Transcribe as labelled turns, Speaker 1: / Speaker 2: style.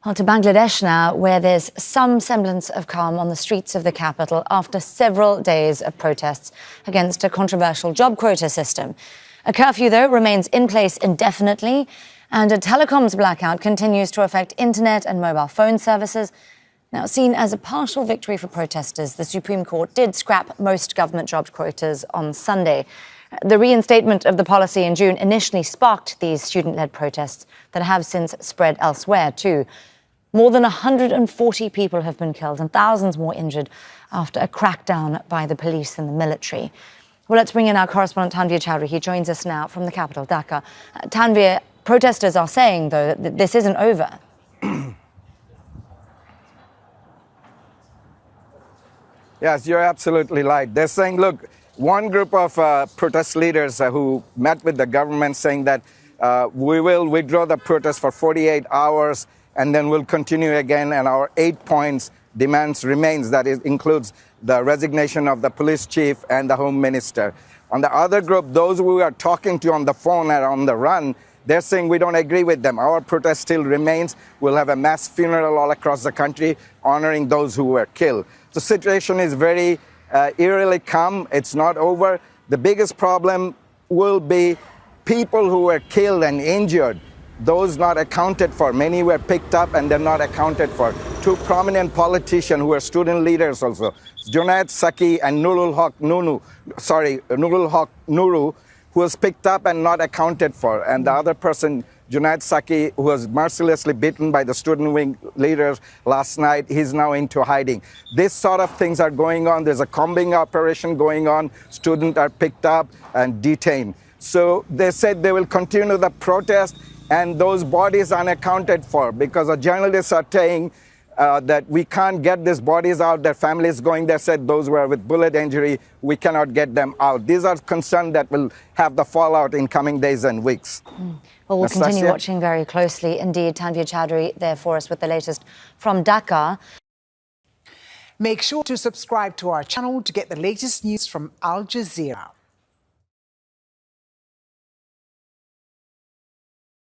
Speaker 1: Well, to Bangladesh now, where there's some semblance of calm on the streets of the capital after several days of protests against a controversial job quota system. A curfew, though, remains in place indefinitely, and a telecoms blackout continues to affect internet and mobile phone services. Now, seen as a partial victory for protesters, the Supreme Court did scrap most government job quotas on Sunday. The reinstatement of the policy in June initially sparked these student-led protests that have since spread elsewhere, too. More than 140 people have been killed and thousands more injured after a crackdown by the police and the military. Well, let's bring in our correspondent Tanvir Chowdhury. He joins us now from the capital, Dhaka. Tanvir, protesters are saying, though, that this isn't over.
Speaker 2: Yes, you're absolutely right. They're saying, look, one group of protest leaders who met with the government saying that we will withdraw the protest for 48 hours and then we'll continue again, and our 8 points demands remains. That includes the resignation of the police chief and the home minister. On the other group, those we are talking to on the phone and on the run, they're saying we don't agree with them. Our protest still remains. We'll have a mass funeral all across the country honoring those who were killed. The situation is very eerily calm. It's not over. The biggest problem will be people who were killed and injured. Those not accounted for. Many were picked up and they're not accounted for. Two prominent politicians who were student leaders also, Junaid Saki and Nurul Haq Nuru, who was picked up and not accounted for. And the other person, Junaid Saki, who was mercilessly beaten by the student wing leaders last night, he's now into hiding. This sort of things are going on. There's a combing operation going on. Students are picked up and detained. So they said they will continue the protest, and those bodies unaccounted for, because the journalists are saying that we can't get these bodies out. Their families going there said those were with bullet injury, we cannot get them out. These are concerns that will have the fallout in coming days and weeks.
Speaker 1: Well, we'll continue watching very closely. Indeed, Tanvir Chowdhury there for us with the latest from Dhaka.
Speaker 3: Make sure to subscribe to our channel to get the latest news from Al Jazeera.